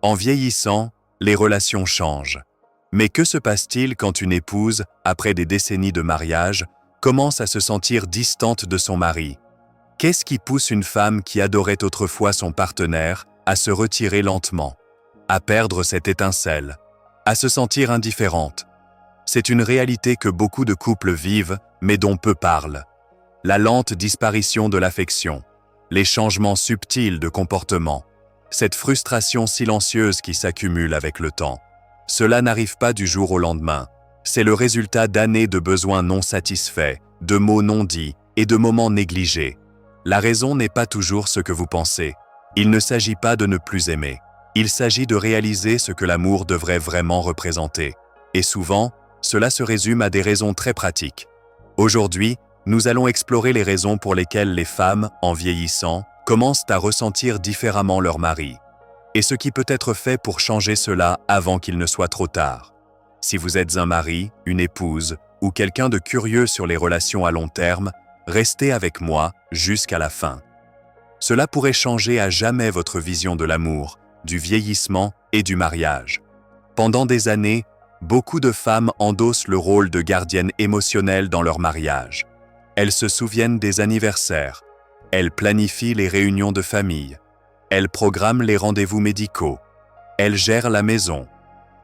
En vieillissant, les relations changent. Mais que se passe-t-il quand une épouse, après des décennies de mariage, commence à se sentir distante de son mari? Qu'est-ce qui pousse une femme qui adorait autrefois son partenaire à se retirer lentement, à perdre cette étincelle, à se sentir indifférente? C'est une réalité que beaucoup de couples vivent, mais dont peu parlent. La lente disparition de l'affection, les changements subtils de comportement, cette frustration silencieuse qui s'accumule avec le temps. Cela n'arrive pas du jour au lendemain. C'est le résultat d'années de besoins non satisfaits, de mots non dits et de moments négligés. La raison n'est pas toujours ce que vous pensez. Il ne s'agit pas de ne plus aimer. Il s'agit de réaliser ce que l'amour devrait vraiment représenter. Et souvent, cela se résume à des raisons très pratiques. Aujourd'hui, nous allons explorer les raisons pour lesquelles les femmes, en vieillissant, commencent à ressentir différemment leur mari, et ce qui peut être fait pour changer cela avant qu'il ne soit trop tard. Si vous êtes un mari, une épouse ou quelqu'un de curieux sur les relations à long terme, restez avec moi jusqu'à la fin. Cela pourrait changer à jamais votre vision de l'amour, du vieillissement et du mariage. Pendant des années, beaucoup de femmes endossent le rôle de gardienne émotionnelle dans leur mariage. Elles se souviennent des anniversaires, elles planifient les réunions de famille, elles programment les rendez-vous médicaux, elles gèrent la maison.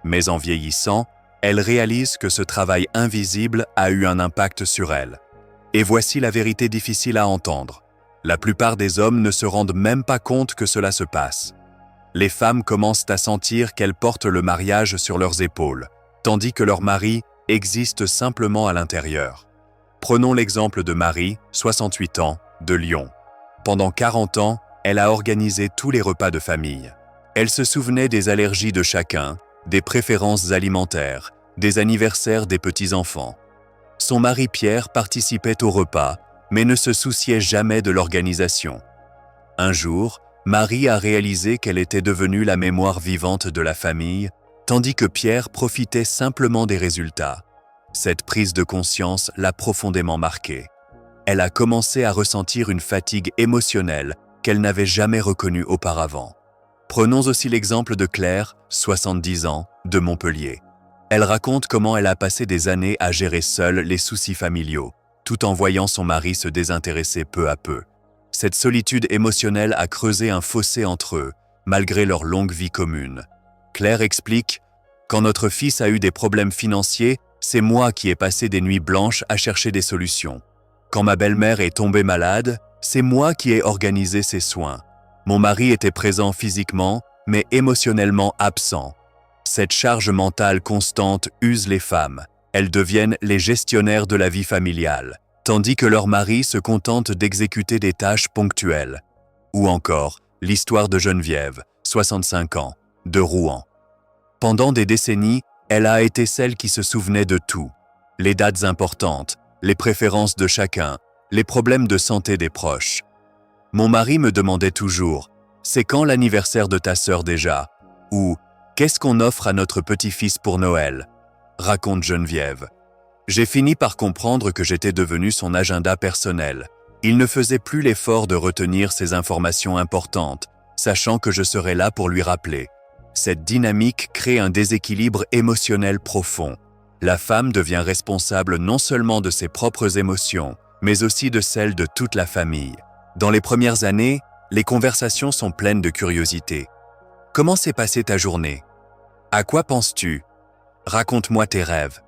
Mais en vieillissant, elles réalisent que ce travail invisible a eu un impact sur elles. Et voici la vérité difficile à entendre. La plupart des hommes ne se rendent même pas compte que cela se passe. Les femmes commencent à sentir qu'elles portent le mariage sur leurs épaules, tandis que leur mari existe simplement à l'intérieur. Prenons l'exemple de Marie, 68 ans, de Lyon. Pendant 40 ans, elle a organisé tous les repas de famille. Elle se souvenait des allergies de chacun, des préférences alimentaires, des anniversaires des petits-enfants. Son mari Pierre participait aux repas, mais ne se souciait jamais de l'organisation. Un jour, Marie a réalisé qu'elle était devenue la mémoire vivante de la famille, tandis que Pierre profitait simplement des résultats. Cette prise de conscience l'a profondément marquée. Elle a commencé à ressentir une fatigue émotionnelle qu'elle n'avait jamais reconnue auparavant. Prenons aussi l'exemple de Claire, 70 ans, de Montpellier. Elle raconte comment elle a passé des années à gérer seule les soucis familiaux, tout en voyant son mari se désintéresser peu à peu. Cette solitude émotionnelle a creusé un fossé entre eux, malgré leur longue vie commune. Claire explique « Quand notre fils a eu des problèmes financiers, c'est moi qui ai passé des nuits blanches à chercher des solutions. Quand ma belle-mère est tombée malade, c'est moi qui ai organisé ses soins. Mon mari était présent physiquement, mais émotionnellement absent. Cette charge mentale constante use les femmes. Elles deviennent les gestionnaires de la vie familiale, tandis que leur mari se contente d'exécuter des tâches ponctuelles. » Ou encore, l'histoire de Geneviève, 65 ans, de Rouen. Pendant des décennies, elle a été celle qui se souvenait de tout. Les dates importantes, les préférences de chacun, les problèmes de santé des proches. Mon mari me demandait toujours « C'est quand l'anniversaire de ta sœur déjà ?» ou « Qu'est-ce qu'on offre à notre petit-fils pour Noël ?» raconte Geneviève. J'ai fini par comprendre que j'étais devenu son agenda personnel. Il ne faisait plus l'effort de retenir ces informations importantes, sachant que je serais là pour lui rappeler. Cette dynamique crée un déséquilibre émotionnel profond. La femme devient responsable non seulement de ses propres émotions, mais aussi de celles de toute la famille. Dans les premières années, les conversations sont pleines de curiosité. Comment s'est passée ta journée? À quoi penses-tu? Raconte-moi tes rêves.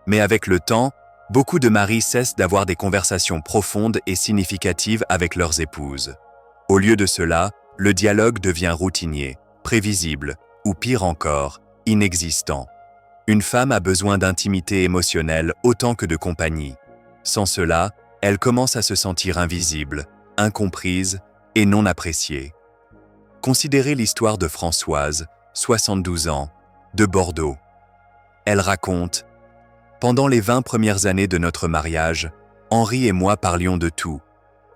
Mais avec le temps, beaucoup de maris cessent d'avoir des conversations profondes et significatives avec leurs épouses. Au lieu de cela, le dialogue devient routinier, prévisible, ou pire encore, inexistant. Une femme a besoin d'intimité émotionnelle autant que de compagnie. Sans cela, elle commence à se sentir invisible, incomprise et non appréciée. Considérez l'histoire de Françoise, 72 ans, de Bordeaux. Elle raconte « Pendant les 20 premières années de notre mariage, Henri et moi parlions de tout,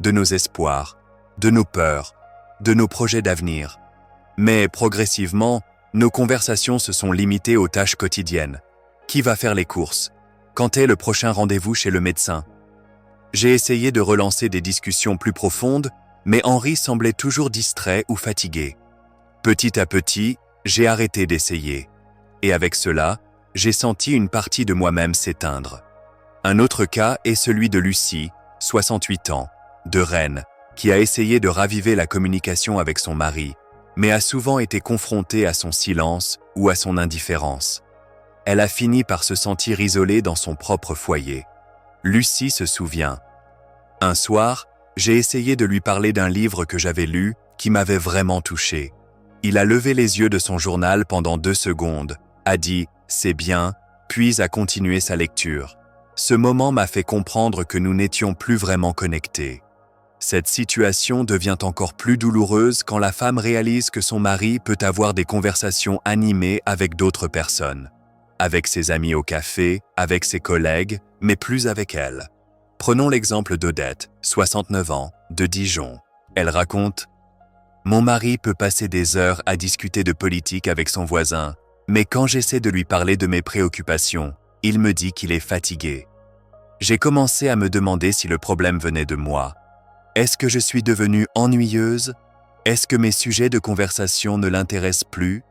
de nos espoirs, de nos peurs, de nos projets d'avenir. Mais progressivement, nos conversations se sont limitées aux tâches quotidiennes. Qui va faire les courses? Quand est le prochain rendez-vous chez le médecin? J'ai essayé de relancer des discussions plus profondes, mais Henri semblait toujours distrait ou fatigué. Petit à petit, j'ai arrêté d'essayer. Et avec cela, j'ai senti une partie de moi-même s'éteindre. Un autre cas est celui de Lucie, 68 ans, de Rennes, qui a essayé de raviver la communication avec son mari, mais a souvent été confrontée à son silence ou à son indifférence. Elle a fini par se sentir isolée dans son propre foyer. Lucie se souvient. Un soir, j'ai essayé de lui parler d'un livre que j'avais lu qui m'avait vraiment touché. Il a levé les yeux de son journal pendant 2 secondes, a dit « c'est bien », puis a continué sa lecture. Ce moment m'a fait comprendre que nous n'étions plus vraiment connectés. Cette situation devient encore plus douloureuse quand la femme réalise que son mari peut avoir des conversations animées avec d'autres personnes. Avec ses amis au café, avec ses collègues, mais plus avec elle. Prenons l'exemple d'Odette, 69 ans, de Dijon. Elle raconte « Mon mari peut passer des heures à discuter de politique avec son voisin, mais quand j'essaie de lui parler de mes préoccupations, il me dit qu'il est fatigué. J'ai commencé à me demander si le problème venait de moi. Est-ce que je suis devenue ennuyeuse? Est-ce que mes sujets de conversation ne l'intéressent plus? »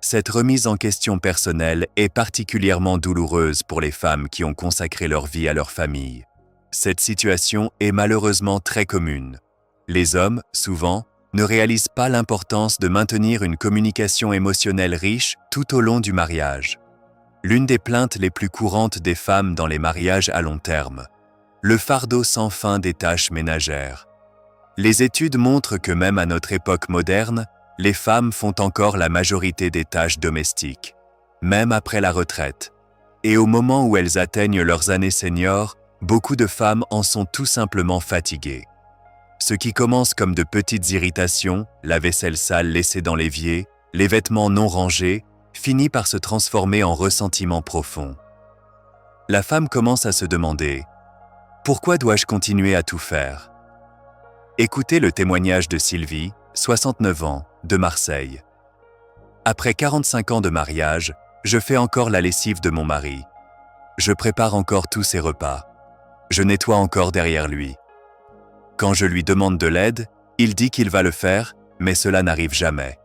Cette remise en question personnelle est particulièrement douloureuse pour les femmes qui ont consacré leur vie à leur famille. Cette situation est malheureusement très commune. Les hommes, souvent, ne réalisent pas l'importance de maintenir une communication émotionnelle riche tout au long du mariage. L'une des plaintes les plus courantes des femmes dans les mariages à long terme. Le fardeau sans fin des tâches ménagères. Les études montrent que même à notre époque moderne, les femmes font encore la majorité des tâches domestiques, même après la retraite. Et au moment où elles atteignent leurs années seniors, beaucoup de femmes en sont tout simplement fatiguées. Ce qui commence comme de petites irritations, la vaisselle sale laissée dans l'évier, les vêtements non rangés, finit par se transformer en ressentiment profond. La femme commence à se demander « Pourquoi dois-je continuer à tout faire ?» Écoutez le témoignage de Sylvie, 69 ans, de Marseille. Après 45 ans de mariage, je fais encore la lessive de mon mari. Je prépare encore tous ses repas. Je nettoie encore derrière lui. Quand je lui demande de l'aide, il dit qu'il va le faire, mais cela n'arrive jamais.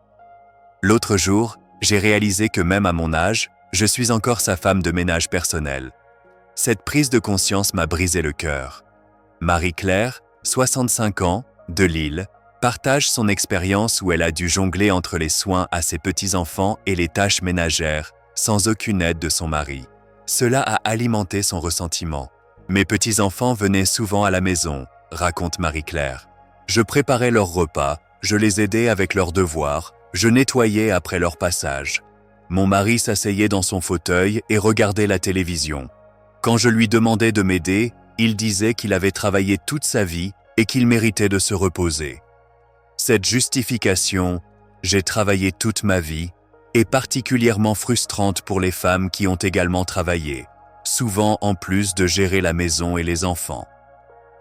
L'autre jour, j'ai réalisé que même à mon âge, je suis encore sa femme de ménage personnelle. Cette prise de conscience m'a brisé le cœur. Marie-Claire, 65 ans, de Lille, partage son expérience où elle a dû jongler entre les soins à ses petits-enfants et les tâches ménagères, sans aucune aide de son mari. Cela a alimenté son ressentiment. Mes petits-enfants venaient souvent à la maison, raconte Marie-Claire. Je préparais leurs repas, je les aidais avec leurs devoirs, je nettoyais après leur passage. Mon mari s'asseyait dans son fauteuil et regardait la télévision. Quand je lui demandais de m'aider, il disait qu'il avait travaillé toute sa vie et qu'il méritait de se reposer. Cette justification « j'ai travaillé toute ma vie » est particulièrement frustrante pour les femmes qui ont également travaillé, souvent en plus de gérer la maison et les enfants.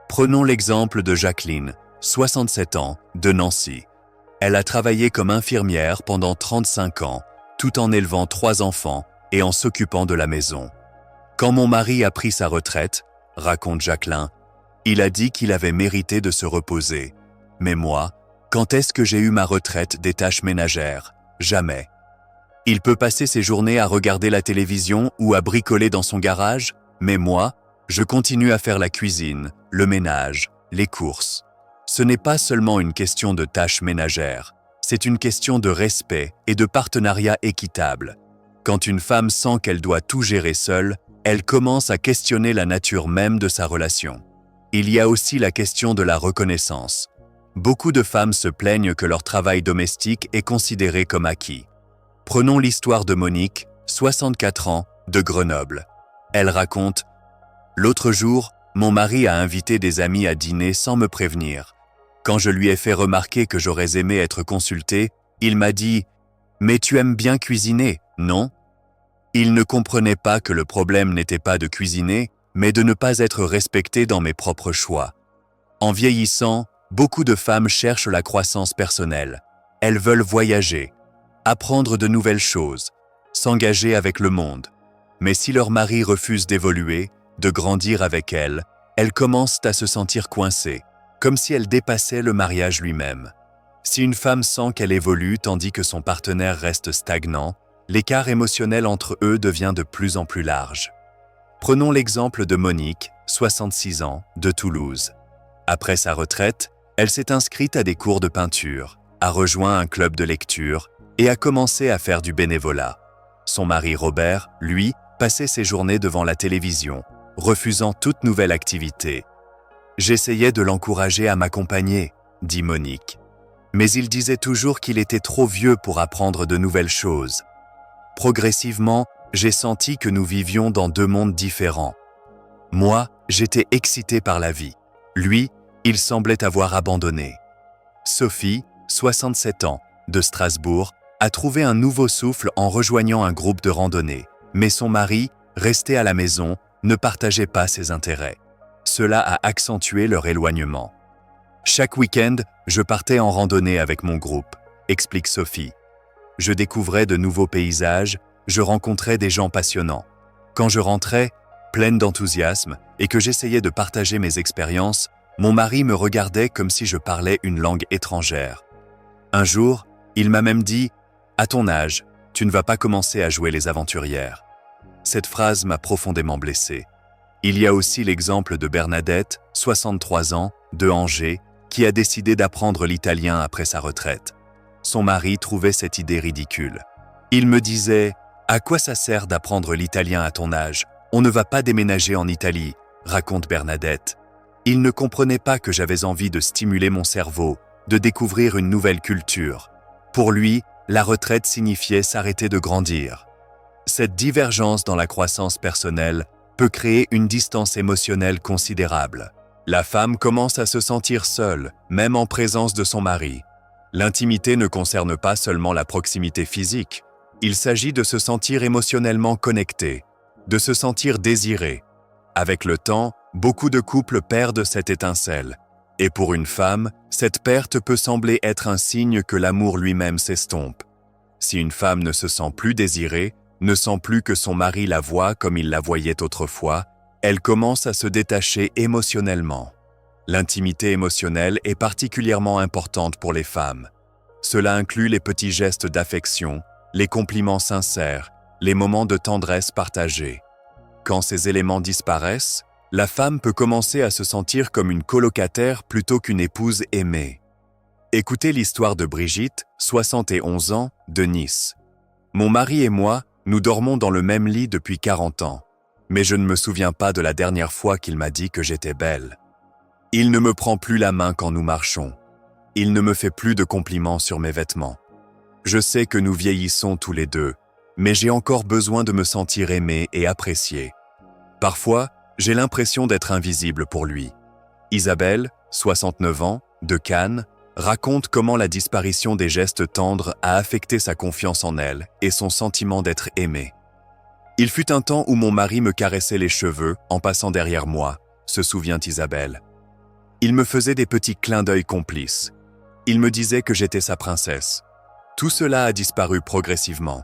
Prenons l'exemple de Jacqueline, 67 ans, de Nancy. Elle a travaillé comme infirmière pendant 35 ans, tout en élevant 3 enfants et en s'occupant de la maison. Quand mon mari a pris sa retraite, raconte Jacqueline, il a dit qu'il avait mérité de se reposer. Mais moi, quand est-ce que j'ai eu ma retraite des tâches ménagères? Jamais. Il peut passer ses journées à regarder la télévision ou à bricoler dans son garage, mais moi, je continue à faire la cuisine, le ménage, les courses. Ce n'est pas seulement une question de tâches ménagères, c'est une question de respect et de partenariat équitable. Quand une femme sent qu'elle doit tout gérer seule, elle commence à questionner la nature même de sa relation. Il y a aussi la question de la reconnaissance. Beaucoup de femmes se plaignent que leur travail domestique est considéré comme acquis. Prenons l'histoire de Monique, 64 ans, de Grenoble. Elle raconte « L'autre jour, mon mari a invité des amis à dîner sans me prévenir. Quand je lui ai fait remarquer que j'aurais aimé être consulté, il m'a dit « Mais tu aimes bien cuisiner, non ?» Il ne comprenait pas que le problème n'était pas de cuisiner, mais de ne pas être respecté dans mes propres choix. En vieillissant, beaucoup de femmes cherchent la croissance personnelle. Elles veulent voyager, apprendre de nouvelles choses, s'engager avec le monde. Mais si leur mari refuse d'évoluer, de grandir avec elles, elles commencent à se sentir coincées, comme si elles dépassaient le mariage lui-même. Si une femme sent qu'elle évolue tandis que son partenaire reste stagnant, l'écart émotionnel entre eux devient de plus en plus large. Prenons l'exemple de Monique, 66 ans, de Toulouse. Après sa retraite, elle s'est inscrite à des cours de peinture, a rejoint un club de lecture et a commencé à faire du bénévolat. Son mari Robert, lui, passait ses journées devant la télévision, refusant toute nouvelle activité. « J'essayais de l'encourager à m'accompagner », dit Monique. Mais il disait toujours qu'il était trop vieux pour apprendre de nouvelles choses. Progressivement, j'ai senti que nous vivions dans deux mondes différents. Moi, j'étais excité par la vie. Lui, il semblait avoir abandonné. Sophie, 67 ans, de Strasbourg, a trouvé un nouveau souffle en rejoignant un groupe de randonnée. Mais son mari, resté à la maison, ne partageait pas ses intérêts. Cela a accentué leur éloignement. Chaque week-end, je partais en randonnée avec mon groupe, explique Sophie. Je découvrais de nouveaux paysages, je rencontrais des gens passionnants. Quand je rentrais, pleine d'enthousiasme, et que j'essayais de partager mes expériences, mon mari me regardait comme si je parlais une langue étrangère. Un jour, il m'a même dit « À ton âge, tu ne vas pas commencer à jouer les aventurières ». Cette phrase m'a profondément blessé. Il y a aussi l'exemple de Bernadette, 63 ans, de Angers, qui a décidé d'apprendre l'italien après sa retraite. Son mari trouvait cette idée ridicule. Il me disait « À quoi ça sert d'apprendre l'italien à ton âge ? On ne va pas déménager en Italie », raconte Bernadette. Il ne comprenait pas que j'avais envie de stimuler mon cerveau, de découvrir une nouvelle culture. Pour lui, la retraite signifiait s'arrêter de grandir. Cette divergence dans la croissance personnelle peut créer une distance émotionnelle considérable. La femme commence à se sentir seule, même en présence de son mari. L'intimité ne concerne pas seulement la proximité physique. Il s'agit de se sentir émotionnellement connecté, de se sentir désiré. Avec le temps, beaucoup de couples perdent cette étincelle. Et pour une femme, cette perte peut sembler être un signe que l'amour lui-même s'estompe. Si une femme ne se sent plus désirée, ne sent plus que son mari la voit comme il la voyait autrefois, elle commence à se détacher émotionnellement. L'intimité émotionnelle est particulièrement importante pour les femmes. Cela inclut les petits gestes d'affection, les compliments sincères, les moments de tendresse partagés. Quand ces éléments disparaissent, la femme peut commencer à se sentir comme une colocataire plutôt qu'une épouse aimée. Écoutez l'histoire de Brigitte, 71 ans, de Nice. « Mon mari et moi, nous dormons dans le même lit depuis 40 ans. Mais je ne me souviens pas de la dernière fois qu'il m'a dit que j'étais belle. Il ne me prend plus la main quand nous marchons. Il ne me fait plus de compliments sur mes vêtements. Je sais que nous vieillissons tous les deux, mais j'ai encore besoin de me sentir aimé et apprécié. Parfois, j'ai l'impression d'être invisible pour lui. » Isabelle, 69 ans, de Cannes, raconte comment la disparition des gestes tendres a affecté sa confiance en elle et son sentiment d'être aimée. « Il fut un temps où mon mari me caressait les cheveux en passant derrière moi, se souvient Isabelle. Il me faisait des petits clins d'œil complices. Il me disait que j'étais sa princesse. Tout cela a disparu progressivement.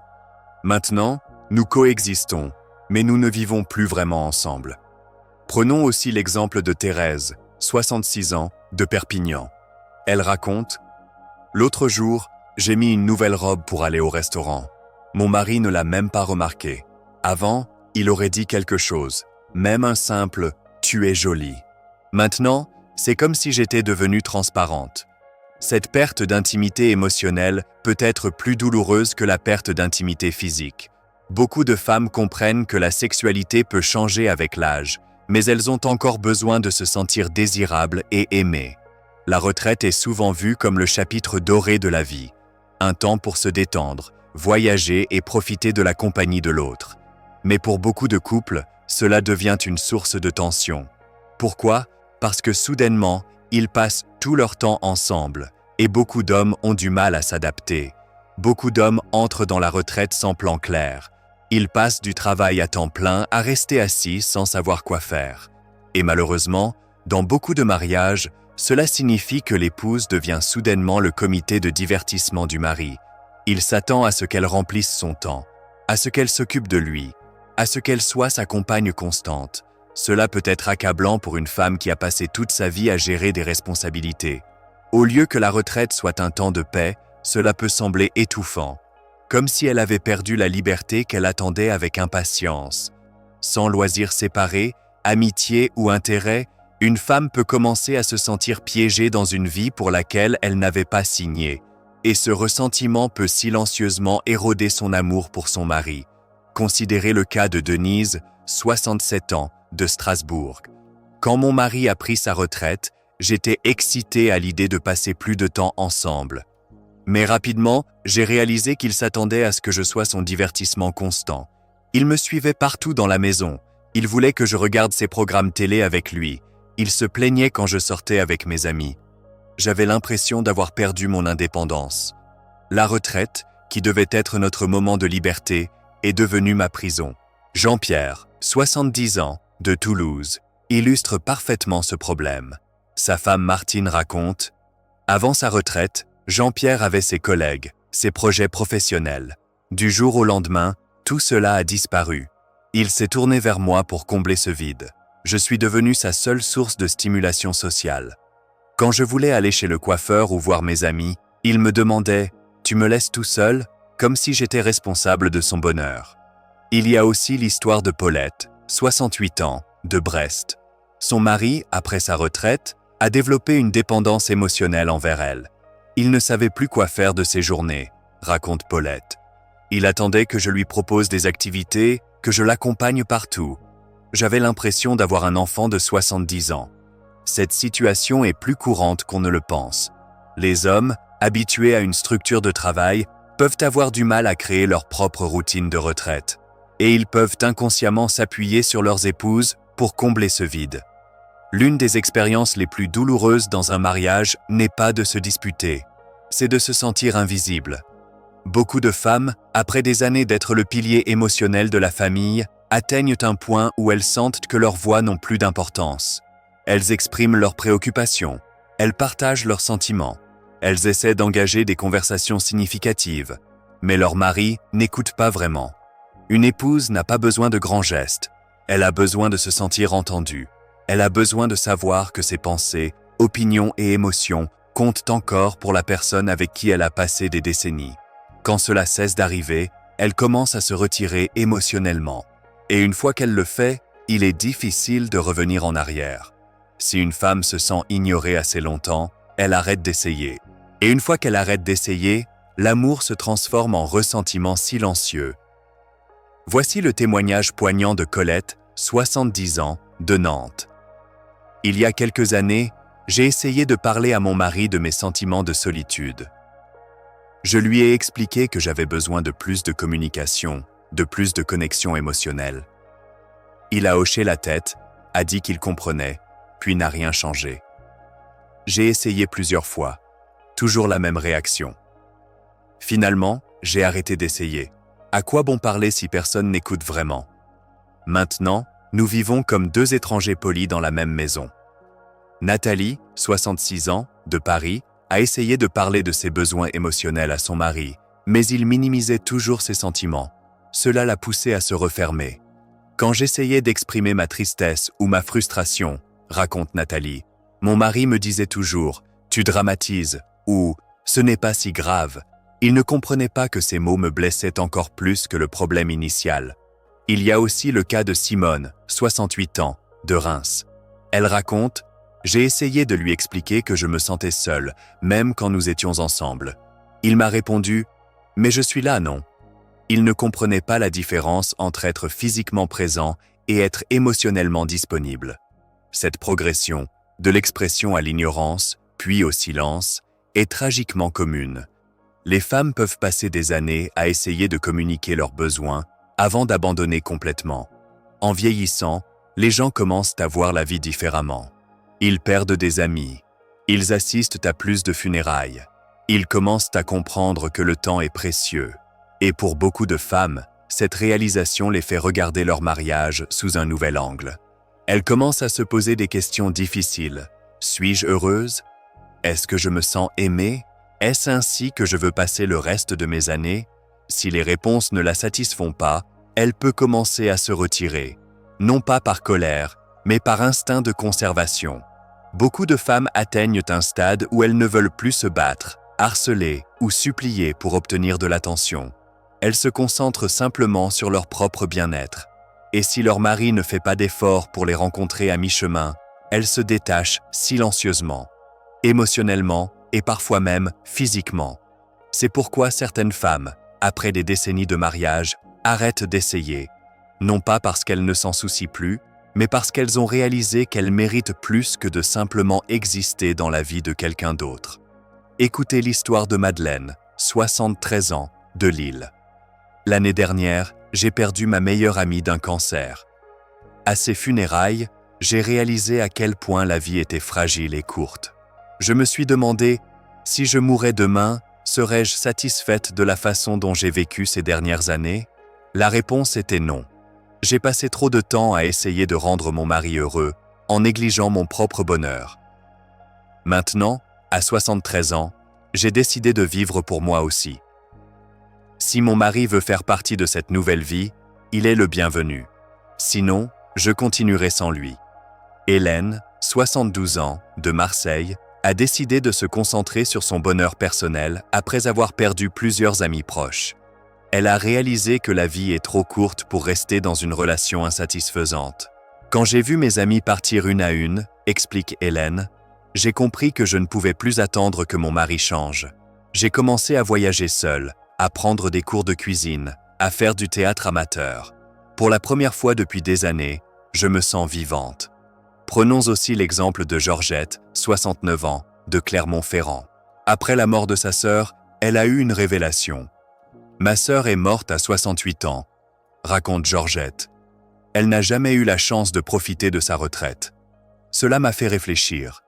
Maintenant, nous coexistons, mais nous ne vivons plus vraiment ensemble. » Prenons aussi l'exemple de Thérèse, 66 ans, de Perpignan. Elle raconte « L'autre jour, j'ai mis une nouvelle robe pour aller au restaurant. Mon mari ne l'a même pas remarqué. Avant, il aurait dit quelque chose, même un simple « tu es jolie ». Maintenant, c'est comme si j'étais devenue transparente. Cette perte d'intimité émotionnelle peut être plus douloureuse que la perte d'intimité physique. Beaucoup de femmes comprennent que la sexualité peut changer avec l'âge, mais elles ont encore besoin de se sentir désirables et aimées. La retraite est souvent vue comme le chapitre doré de la vie, un temps pour se détendre, voyager et profiter de la compagnie de l'autre. Mais pour beaucoup de couples, cela devient une source de tension. Pourquoi ? Parce que soudainement, ils passent tout leur temps ensemble, et beaucoup d'hommes ont du mal à s'adapter. Beaucoup d'hommes entrent dans la retraite sans plan clair. Ils passent du travail à temps plein à rester assis sans savoir quoi faire. Et malheureusement, dans beaucoup de mariages, cela signifie que l'épouse devient soudainement le comité de divertissement du mari. Il s'attend à ce qu'elle remplisse son temps, à ce qu'elle s'occupe de lui, à ce qu'elle soit sa compagne constante. Cela peut être accablant pour une femme qui a passé toute sa vie à gérer des responsabilités. Au lieu que la retraite soit un temps de paix, cela peut sembler étouffant, comme si elle avait perdu la liberté qu'elle attendait avec impatience. Sans loisirs séparés, amitié ou intérêt, une femme peut commencer à se sentir piégée dans une vie pour laquelle elle n'avait pas signé, et ce ressentiment peut silencieusement éroder son amour pour son mari. Considérez le cas de Denise, 67 ans, de Strasbourg. Quand mon mari a pris sa retraite, j'étais excitée à l'idée de passer plus de temps ensemble. Mais rapidement, j'ai réalisé qu'il s'attendait à ce que je sois son divertissement constant. Il me suivait partout dans la maison. Il voulait que je regarde ses programmes télé avec lui. Il se plaignait quand je sortais avec mes amis. J'avais l'impression d'avoir perdu mon indépendance. La retraite, qui devait être notre moment de liberté, est devenue ma prison. Jean-Pierre, 70 ans, de Toulouse, illustre parfaitement ce problème. Sa femme Martine raconte « Avant sa retraite, Jean-Pierre avait ses collègues, ses projets professionnels. Du jour au lendemain, tout cela a disparu. Il s'est tourné vers moi pour combler ce vide. Je suis devenue sa seule source de stimulation sociale. Quand je voulais aller chez le coiffeur ou voir mes amis, il me demandait « Tu me laisses tout seul ?» comme si j'étais responsable de son bonheur. Il y a aussi l'histoire de Paulette, 68 ans, de Brest. Son mari, après sa retraite, a développé une dépendance émotionnelle envers elle. Il ne savait plus quoi faire de ses journées, raconte Paulette. Il attendait que je lui propose des activités, que je l'accompagne partout. J'avais l'impression d'avoir un enfant de 70 ans. Cette situation est plus courante qu'on ne le pense. Les hommes, habitués à une structure de travail, peuvent avoir du mal à créer leur propre routine de retraite. Et ils peuvent inconsciemment s'appuyer sur leurs épouses pour combler ce vide. L'une des expériences les plus douloureuses dans un mariage n'est pas de se disputer, c'est de se sentir invisible. Beaucoup de femmes, après des années d'être le pilier émotionnel de la famille, atteignent un point où elles sentent que leurs voix n'ont plus d'importance. Elles expriment leurs préoccupations, elles partagent leurs sentiments, elles essaient d'engager des conversations significatives, mais leur mari n'écoute pas vraiment. Une épouse n'a pas besoin de grands gestes, elle a besoin de se sentir entendue, elle a besoin de savoir que ses pensées, opinions et émotions comptent encore pour la personne avec qui elle a passé des décennies. Quand cela cesse d'arriver, elle commence à se retirer émotionnellement. Et une fois qu'elle le fait, il est difficile de revenir en arrière. Si une femme se sent ignorée assez longtemps, elle arrête d'essayer. Et une fois qu'elle arrête d'essayer, l'amour se transforme en ressentiment silencieux. Voici le témoignage poignant de Colette, 70 ans, de Nantes. Il y a quelques années, j'ai essayé de parler à mon mari de mes sentiments de solitude. Je lui ai expliqué que j'avais besoin de plus de communication, de plus de connexion émotionnelle. Il a hoché la tête, a dit qu'il comprenait, puis n'a rien changé. J'ai essayé plusieurs fois, toujours la même réaction. Finalement, j'ai arrêté d'essayer. À quoi bon parler si personne n'écoute vraiment? Maintenant, nous vivons comme deux étrangers polis dans la même maison. Nathalie, 66 ans, de Paris, a essayé de parler de ses besoins émotionnels à son mari, mais il minimisait toujours ses sentiments. Cela l'a poussée à se refermer. Quand j'essayais d'exprimer ma tristesse ou ma frustration, raconte Nathalie, mon mari me disait toujours « tu dramatises » ou « ce n'est pas si grave ». Il ne comprenait pas que ces mots me blessaient encore plus que le problème initial. Il y a aussi le cas de Simone, 68 ans, de Reims. Elle raconte « J'ai essayé de lui expliquer que je me sentais seule, même quand nous étions ensemble. Il m'a répondu « Mais je suis là, non ?» Il ne comprenait pas la différence entre être physiquement présent et être émotionnellement disponible. Cette progression, de l'expression à l'ignorance, puis au silence, est tragiquement commune. Les femmes peuvent passer des années à essayer de communiquer leurs besoins avant d'abandonner complètement. En vieillissant, les gens commencent à voir la vie différemment. Ils perdent des amis. Ils assistent à plus de funérailles. Ils commencent à comprendre que le temps est précieux. Et pour beaucoup de femmes, cette réalisation les fait regarder leur mariage sous un nouvel angle. Elles commencent à se poser des questions difficiles. Suis-je heureuse? Est-ce que je me sens aimée? Est-ce ainsi que je veux passer le reste de mes années? Si les réponses ne la satisfont pas, elle peut commencer à se retirer, non pas par colère, mais par instinct de conservation. Beaucoup de femmes atteignent un stade où elles ne veulent plus se battre, harceler ou supplier pour obtenir de l'attention. Elles se concentrent simplement sur leur propre bien-être. Et si leur mari ne fait pas d'efforts pour les rencontrer à mi-chemin, elles se détachent silencieusement, émotionnellement et parfois même physiquement. C'est pourquoi certaines femmes, après des décennies de mariage, arrêtent d'essayer, non pas parce qu'elles ne s'en soucient plus, mais parce qu'elles ont réalisé qu'elles méritent plus que de simplement exister dans la vie de quelqu'un d'autre. Écoutez l'histoire de Madeleine, 73 ans, de Lille. L'année dernière, j'ai perdu ma meilleure amie d'un cancer. À ses funérailles, j'ai réalisé à quel point la vie était fragile et courte. Je me suis demandé, si je mourais demain, serais-je satisfaite de la façon dont j'ai vécu ces dernières années? La réponse était non. J'ai passé trop de temps à essayer de rendre mon mari heureux, en négligeant mon propre bonheur. Maintenant, à 73 ans, j'ai décidé de vivre pour moi aussi. Si mon mari veut faire partie de cette nouvelle vie, il est le bienvenu. Sinon, je continuerai sans lui. Hélène, 72 ans, de Marseille, a décidé de se concentrer sur son bonheur personnel après avoir perdu plusieurs amis proches. Elle a réalisé que la vie est trop courte pour rester dans une relation insatisfaisante. Quand j'ai vu mes amis partir une à une, explique Hélène, j'ai compris que je ne pouvais plus attendre que mon mari change. J'ai commencé à voyager seule, à prendre des cours de cuisine, à faire du théâtre amateur. Pour la première fois depuis des années, je me sens vivante. Prenons aussi l'exemple de Georgette, 69 ans, de Clermont-Ferrand. Après la mort de sa sœur, elle a eu une révélation. « Ma sœur est morte à 68 ans », raconte Georgette. Elle n'a jamais eu la chance de profiter de sa retraite. Cela m'a fait réfléchir.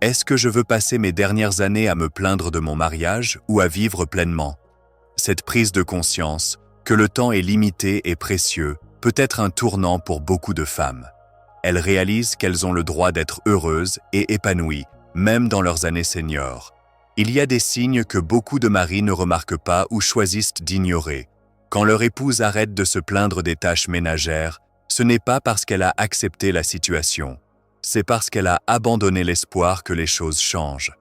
Est-ce que je veux passer mes dernières années à me plaindre de mon mariage ou à vivre pleinement? Cette prise de conscience, que le temps est limité et précieux, peut être un tournant pour beaucoup de femmes. Elles réalisent qu'elles ont le droit d'être heureuses et épanouies, même dans leurs années seniors. Il y a des signes que beaucoup de maris ne remarquent pas ou choisissent d'ignorer. Quand leur épouse arrête de se plaindre des tâches ménagères, ce n'est pas parce qu'elle a accepté la situation. C'est parce qu'elle a abandonné l'espoir que les choses changent.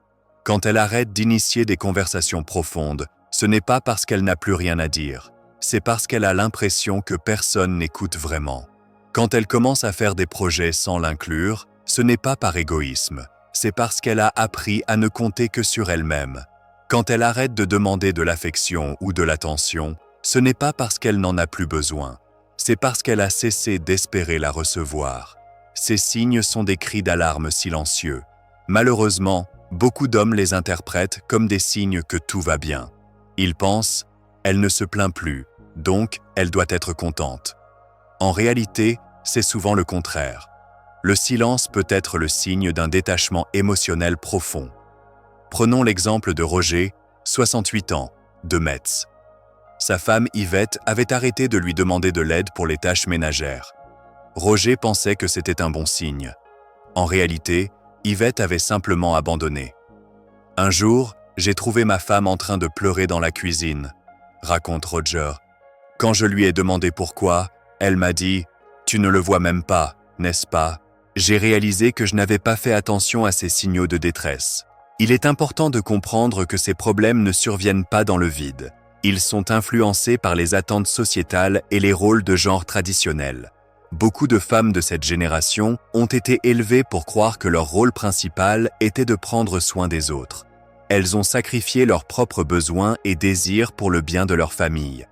Quand elle arrête d'initier des conversations profondes, ce n'est pas parce qu'elle n'a plus rien à dire. C'est parce qu'elle a l'impression que personne n'écoute vraiment. Quand elle commence à faire des projets sans l'inclure, ce n'est pas par égoïsme. C'est parce qu'elle a appris à ne compter que sur elle-même. Quand elle arrête de demander de l'affection ou de l'attention, ce n'est pas parce qu'elle n'en a plus besoin. C'est parce qu'elle a cessé d'espérer la recevoir. Ces signes sont des cris d'alarme silencieux. Malheureusement, beaucoup d'hommes les interprètent comme des signes que tout va bien. Ils pensent « elle ne se plaint plus, donc elle doit être contente ». En réalité, c'est souvent le contraire. Le silence peut être le signe d'un détachement émotionnel profond. Prenons l'exemple de Roger, 68 ans, de Metz. Sa femme Yvette avait arrêté de lui demander de l'aide pour les tâches ménagères. Roger pensait que c'était un bon signe. En réalité, Yvette avait simplement abandonné. Un jour, j'ai trouvé ma femme en train de pleurer dans la cuisine, raconte Roger. Quand je lui ai demandé pourquoi, elle m'a dit « Tu ne le vois même pas, n'est-ce pas ?» J'ai réalisé que je n'avais pas fait attention à ces signaux de détresse. Il est important de comprendre que ces problèmes ne surviennent pas dans le vide. Ils sont influencés par les attentes sociétales et les rôles de genre traditionnels. Beaucoup de femmes de cette génération ont été élevées pour croire que leur rôle principal était de prendre soin des autres. Elles ont sacrifié leurs propres besoins et désirs pour le bien de leur famille.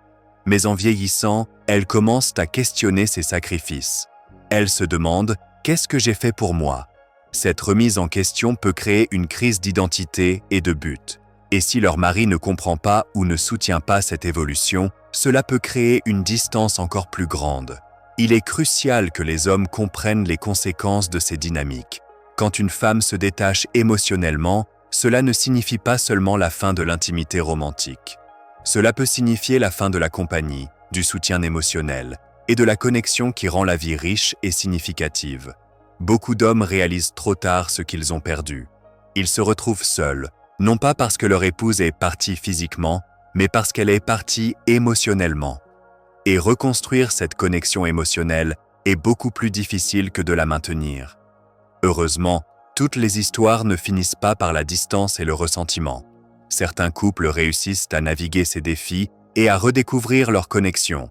Mais en vieillissant, elles commencent à questionner ces sacrifices. Elles se demandent « Qu'est-ce que j'ai fait pour moi ?» Cette remise en question peut créer une crise d'identité et de but. Et si leur mari ne comprend pas ou ne soutient pas cette évolution, cela peut créer une distance encore plus grande. Il est crucial que les hommes comprennent les conséquences de ces dynamiques. Quand une femme se détache émotionnellement, cela ne signifie pas seulement la fin de l'intimité romantique. Cela peut signifier la fin de la compagnie, du soutien émotionnel et de la connexion qui rend la vie riche et significative. Beaucoup d'hommes réalisent trop tard ce qu'ils ont perdu. Ils se retrouvent seuls, non pas parce que leur épouse est partie physiquement, mais parce qu'elle est partie émotionnellement. Et reconstruire cette connexion émotionnelle est beaucoup plus difficile que de la maintenir. Heureusement, Toutes les histoires ne finissent pas par la distance et le ressentiment. Certains couples réussissent à naviguer ces défis et à redécouvrir leur connexion.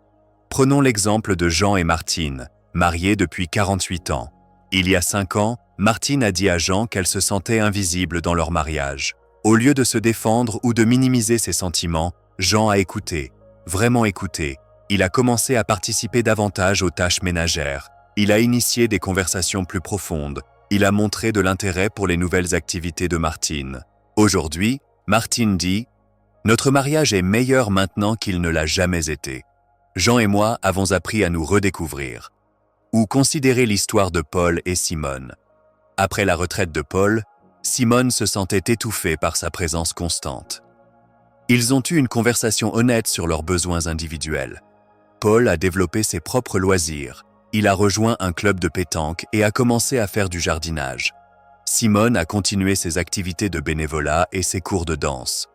Prenons l'exemple de Jean et Martine, mariés depuis 48 ans. Il y a 5 ans, Martine a dit à Jean qu'elle se sentait invisible dans leur mariage. Au lieu de se défendre ou de minimiser ses sentiments, Jean a écouté, vraiment écouté. Il a commencé à participer davantage aux tâches ménagères. Il a initié des conversations plus profondes. Il a montré de l'intérêt pour les nouvelles activités de Martine. Aujourd'hui, Martine dit « Notre mariage est meilleur maintenant qu'il ne l'a jamais été. Jean et moi avons appris à nous redécouvrir. » Ou considérez l'histoire de Paul et Simone. Après la retraite de Paul, Simone se sentait étouffée par sa présence constante. Ils ont eu une conversation honnête sur leurs besoins individuels. Paul a développé ses propres loisirs. Il a rejoint un club de pétanque et a commencé à faire du jardinage. Simone a continué ses activités de bénévolat et ses cours de danse.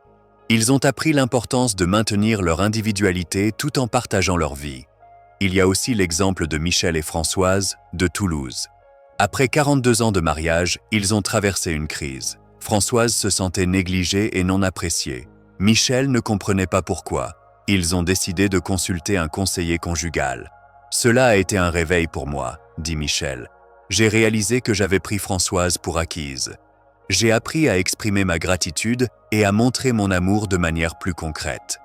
Ils ont appris l'importance de maintenir leur individualité tout en partageant leur vie. Il y a aussi l'exemple de Michel et Françoise, de Toulouse. Après 42 ans de mariage, ils ont traversé une crise. Françoise se sentait négligée et non appréciée. Michel ne comprenait pas pourquoi. Ils ont décidé de consulter un conseiller conjugal. « Cela a été un réveil pour moi », dit Michel. « J'ai réalisé que j'avais pris Françoise pour acquise. J'ai appris à exprimer ma gratitude et à montrer mon amour de manière plus concrète. »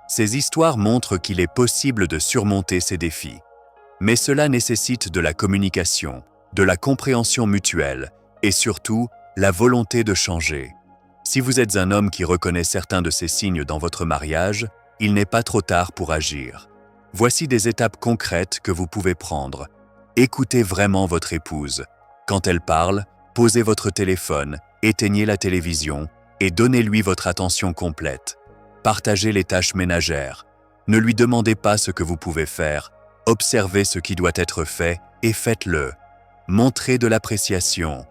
Ces histoires montrent qu'il est possible de surmonter ces défis. Mais cela nécessite de la communication, de la compréhension mutuelle et surtout la volonté de changer. Si vous êtes un homme qui reconnaît certains de ces signes dans votre mariage, il n'est pas trop tard pour agir. Voici des étapes concrètes que vous pouvez prendre. Écoutez vraiment votre épouse. Quand elle parle, posez votre téléphone, éteignez la télévision et donnez-lui votre attention complète. Partagez les tâches ménagères. Ne lui demandez pas ce que vous pouvez faire. Observez ce qui doit être fait et faites-le. Montrez de l'appréciation.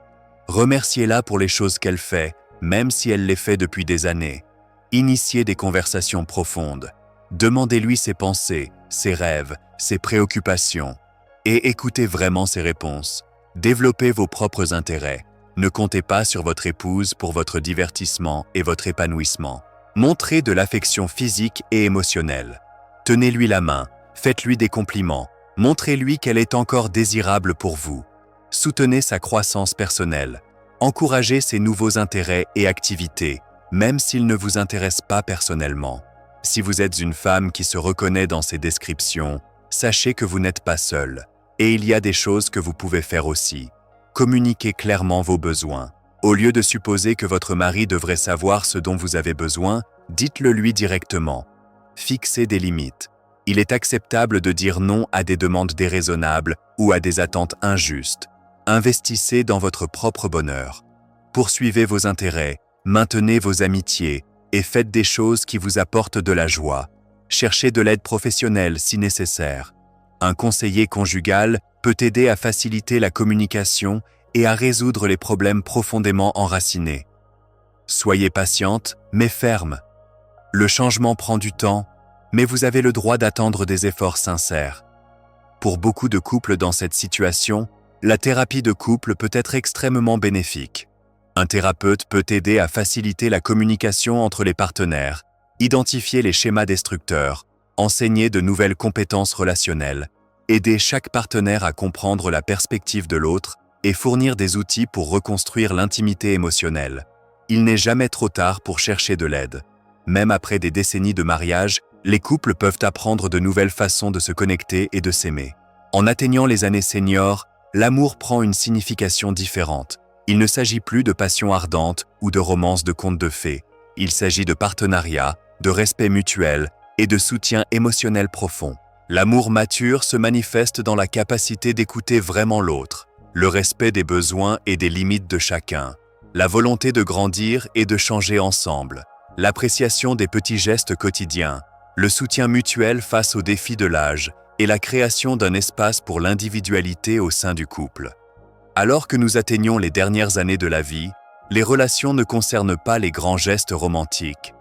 Remerciez-la pour les choses qu'elle fait, même si elle les fait depuis des années. Initiez des conversations profondes. Demandez-lui ses pensées, ses rêves, ses préoccupations. Et écoutez vraiment ses réponses. Développez vos propres intérêts. Ne comptez pas sur votre épouse pour votre divertissement et votre épanouissement. Montrez de l'affection physique et émotionnelle. Tenez-lui la main, faites-lui des compliments, montrez-lui qu'elle est encore désirable pour vous. Soutenez sa croissance personnelle. Encouragez ses nouveaux intérêts et activités, même s'ils ne vous intéressent pas personnellement. Si vous êtes une femme qui se reconnaît dans ces descriptions, sachez que vous n'êtes pas seule. Et il y a des choses que vous pouvez faire aussi. Communiquez clairement vos besoins. Au lieu de supposer que votre mari devrait savoir ce dont vous avez besoin, dites-le lui directement. Fixez des limites. Il est acceptable de dire non à des demandes déraisonnables ou à des attentes injustes. Investissez dans votre propre bonheur. Poursuivez vos intérêts, maintenez vos amitiés et faites des choses qui vous apportent de la joie. Cherchez de l'aide professionnelle si nécessaire. Un conseiller conjugal peut aider à faciliter la communication et à résoudre les problèmes profondément enracinés. Soyez patiente, mais ferme. Le changement prend du temps, mais vous avez le droit d'attendre des efforts sincères. Pour beaucoup de couples dans cette situation, la thérapie de couple peut être extrêmement bénéfique. Un thérapeute peut aider à faciliter la communication entre les partenaires, identifier les schémas destructeurs, enseigner de nouvelles compétences relationnelles, aider chaque partenaire à comprendre la perspective de l'autre et fournir des outils pour reconstruire l'intimité émotionnelle. Il n'est jamais trop tard pour chercher de l'aide. Même après des décennies de mariage, les couples peuvent apprendre de nouvelles façons de se connecter et de s'aimer. En atteignant les années seniors, l'amour prend une signification différente. Il ne s'agit plus de passion ardente ou de romance de contes de fées. Il s'agit de partenariat, de respect mutuel et de soutien émotionnel profond. L'amour mature se manifeste dans la capacité d'écouter vraiment l'autre, le respect des besoins et des limites de chacun, la volonté de grandir et de changer ensemble, l'appréciation des petits gestes quotidiens, le soutien mutuel face aux défis de l'âge et la création d'un espace pour l'individualité au sein du couple. Alors que nous atteignons les dernières années de la vie, les relations ne concernent pas les grands gestes romantiques.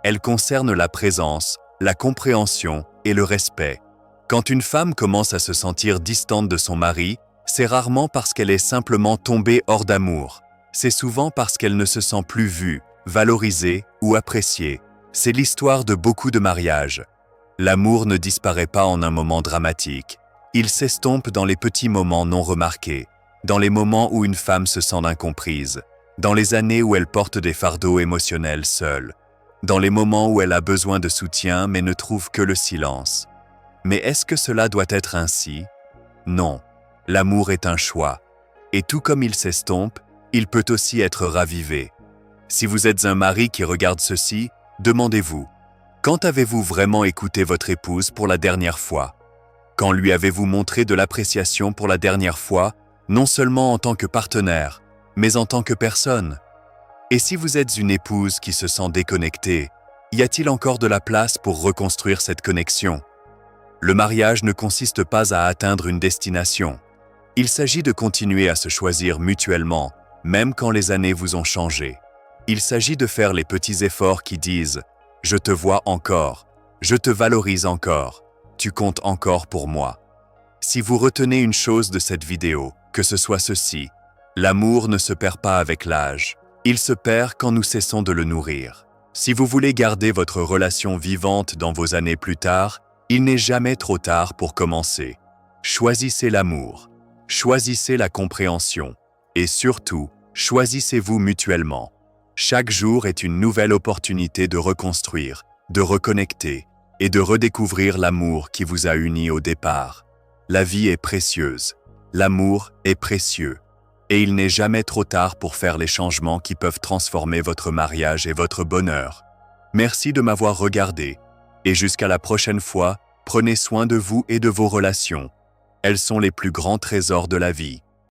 Elles concernent la présence, la compréhension et le respect. Quand une femme commence à se sentir distante de son mari, c'est rarement parce qu'elle est simplement tombée hors d'amour. c'est souvent parce qu'elle ne se sent plus vue, valorisée ou appréciée. C'est l'histoire de beaucoup de mariages. L'amour ne disparaît pas en un moment dramatique. Il s'estompe dans les petits moments non remarqués, dans les moments où une femme se sent incomprise, dans les années où elle porte des fardeaux émotionnels seule, dans les moments où elle a besoin de soutien mais ne trouve que le silence. Mais est-ce que cela doit être ainsi? Non. L'amour est un choix. Et tout comme il s'estompe, il peut aussi être ravivé. Si vous êtes un mari qui regarde ceci, demandez-vous, quand avez-vous vraiment écouté votre épouse pour la dernière fois? Quand lui avez-vous montré de l'appréciation pour la dernière fois, non seulement en tant que partenaire, mais en tant que personne? Et si vous êtes une épouse qui se sent déconnectée, y a-t-il encore de la place pour reconstruire cette connexion? Le mariage ne consiste pas à atteindre une destination. Il s'agit de continuer à se choisir mutuellement, même quand les années vous ont changé. Il s'agit de faire les petits efforts qui disent « Je te vois encore, je te valorise encore, tu comptes encore pour moi ». Si vous retenez une chose de cette vidéo, que ce soit ceci, l'amour ne se perd pas avec l'âge. Il se perd quand nous cessons de le nourrir. Si vous voulez garder votre relation vivante dans vos années plus tard, il n'est jamais trop tard pour commencer. Choisissez l'amour, choisissez la compréhension et surtout, choisissez-vous mutuellement. Chaque jour est une nouvelle opportunité de reconstruire, de reconnecter et de redécouvrir l'amour qui vous a unis au départ. La vie est précieuse, l'amour est précieux. Et il n'est jamais trop tard pour faire les changements qui peuvent transformer votre mariage et votre bonheur. Merci de m'avoir regardé. Et jusqu'à la prochaine fois, prenez soin de vous et de vos relations. Elles sont les plus grands trésors de la vie.